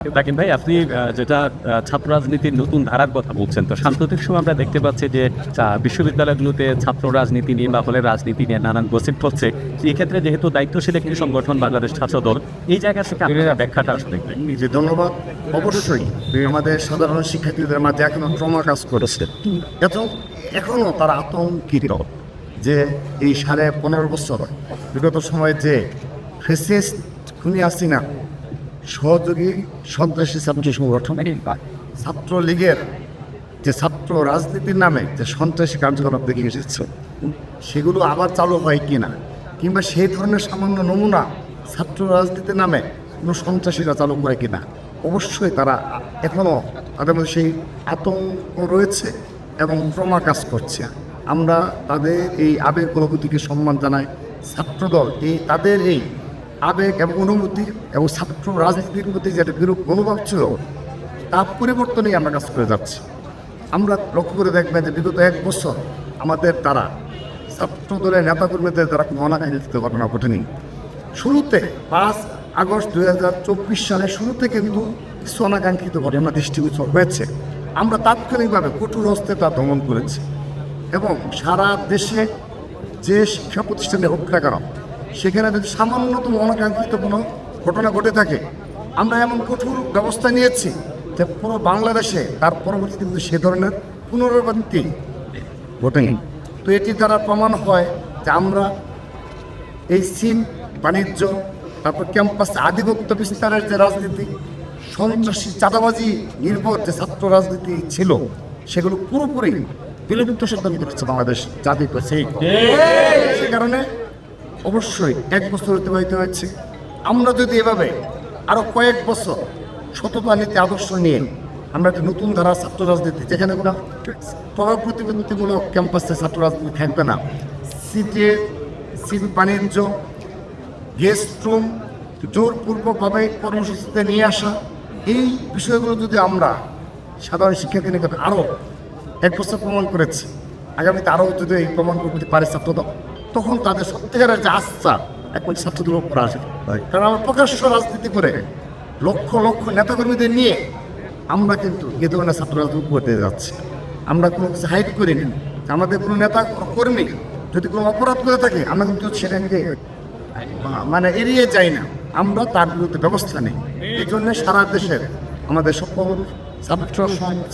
তাকিন ভাই, আপনি যেটা ছাত্র রাজনীতির নতুন ধারার কথা বলছেন, তো সাম্প্রতিক সময় আমরা দেখতে পাচ্ছি যে বিশ্ববিদ্যালয়গুলোতে ছাত্র রাজনীতি নিয়ে বা হলে রাজনীতি নিয়ে নানান গসিপ হচ্ছে। এই ক্ষেত্রে যেহেতু দায়িত্বশীল একটি সংগঠন বাংলাদেশ ছাত্র দল, এই জায়গা থেকে আপনারা ব্যাখ্যাটা আসলে দেখবেন। যে ধন্যবাদ। অবশ্যই আমাদের সাধারণ শিক্ষার্থীদের মাঝে এখনো ট্রমা কাজ করেছে, এখনো তারা আতঙ্কিত যে এই 15.5 বছর বিগত সময়ে যে ফেসিস্ট খুনি হাসিনা সহযোগী সন্ত্রাসী ছাত্র সংগঠন ছাত্রলীগের যে ছাত্র রাজনীতির নামে যে সন্ত্রাসী কার্যকলাপ দেখে এসেছে, সেগুলো আবার চালু হয় কিনা, কিংবা সেই ধরনের সামান্য নমুনা ছাত্র রাজনীতির নামে কোনো সন্ত্রাসীরা চালু করে কিনা, অবশ্যই তারা এখনও তাদের মধ্যে সেই আতঙ্ক রয়েছে এবং ট্রমা কাজ করছে। আমরা তাদের এই আবেগ অনুভূতিকে সম্মান জানাই। ছাত্রদল তাদের এই আবেগ এবং অনুভূতি এবং ছাত্র রাজনীতির প্রতি যেটা বিরূপ মনোভাব ছিল, তার পরিবর্তনেই আমরা কাজ করে যাচ্ছি। আমরা লক্ষ্য করে দেখবেন যে বিগত 1 বছর আমাদের তারা ছাত্র দলের নেতাকর্মীদের দ্বারা কোনো অনাকাঙ্ক্ষিত ঘটনা ঘটেনি। শুরুতে 5 আগস্ট 2024 সালের শুরুতে কিন্তু কিছু অনাকাঙ্ক্ষিত ঘটনা দৃষ্টিগোচর হয়েছে। আমরা তাৎক্ষণিকভাবে কঠোর হস্তে তা দমন করেছি এবং সারা দেশে যে শিক্ষা প্রতিষ্ঠানে হোক না কেন, সেখানে যদি সামান্যতম অনাকাঙ্ক্ষিত কোনো ঘটনা ঘটে থাকে, আমরা এমন কঠোর ব্যবস্থা নিয়েছি যে পুরো বাংলাদেশে তার পরবর্তীতে কিন্তু সে ধরনের পুনরাবৃত্তি ঘটেনি। তো এটি দ্বারা প্রমাণ হয় যে আমরা এই সিন বাণিজ্য, তারপর ক্যাম্পাসে আধিপত্য বিস্তারের যে রাজনীতি, সন্ত্রাসী চাঁদাবাজি নির্ভর যে ছাত্র রাজনীতি ছিল, সেগুলো পুরোপুরি বিলুপ্ত সিদ্ধান্ত করেছে বাংলাদেশ জাতি। সে কারণে অবশ্যই 1 বছর অতিবাহিত হয়েছে। আমরা যদি এভাবে আরও কয়েক বছর সততা নীতি আদর্শ নিয়ে আমরা একটা নতুন ধারা ছাত্র রাজনীতি, যেখানে কোনো প্রভাব প্রতিবন্ধীমূলক ক্যাম্পাসে ছাত্র রাজনীতি থাকবে না, সিট বাণিজ্য, গেস্ট রুম জোরপূর্বকভাবে কর্মসূচিতে নিয়ে আসা, এই বিষয়গুলো যদি আমরা সাধারণ শিক্ষার্থী নিকট আরও 1 বছর প্রমাণ করেছি, আগামীতে আরও যদি এই প্রমাণ করতে পারে ছাত্রদল, তখন তাদের সত্যিকারের যে আস্থা এখন ছাত্রদের উপর আসে। কারণ আমরা প্রকাশ্য রাজনীতি করে লক্ষ লক্ষ নেতাকর্মীদের নিয়ে আমরা কিন্তু এ ধরনের ছাত্র রাজনীতি করতে যাচ্ছি। আমরা কোনো কিছু হাইড করিনি। আমাদের কোনো নেতা কর্মী যদি কোনো অপরাধ করে থাকে, আমরা কিন্তু সেটাকে এড়িয়ে যাই না, আমরা তার বিরুদ্ধে ব্যবস্থা নিই। এই জন্য সারা দেশের আমাদের সকল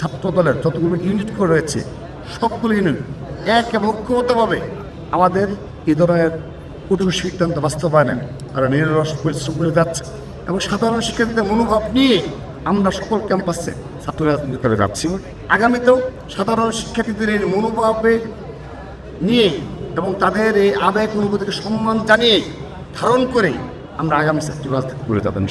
ছাত্র দলের যতগুলো ইউনিট করে রয়েছে, সবগুলো ইউনিট এক এবং ঐক্যবদ্ধভাবে আমাদের এই ধরনের কঠোর সিদ্ধান্ত বাস্তবায়নে তারা নিরলস পরিশ্রম করে যাচ্ছে এবং সাধারণ শিক্ষার্থীদের মনোভাব নিয়ে আমরা সকল ক্যাম্পাসে ছাত্র রাজনীতি করে যাচ্ছি। আগামীতেও সাধারণ শিক্ষার্থীদের এই মনোভাবে নিয়ে এবং তাদের এই আবেগ অনুভূতিকে সম্মান জানিয়ে ধারণ করে আমরা আগামী ছাত্র রাজনীতি করে যাবেন।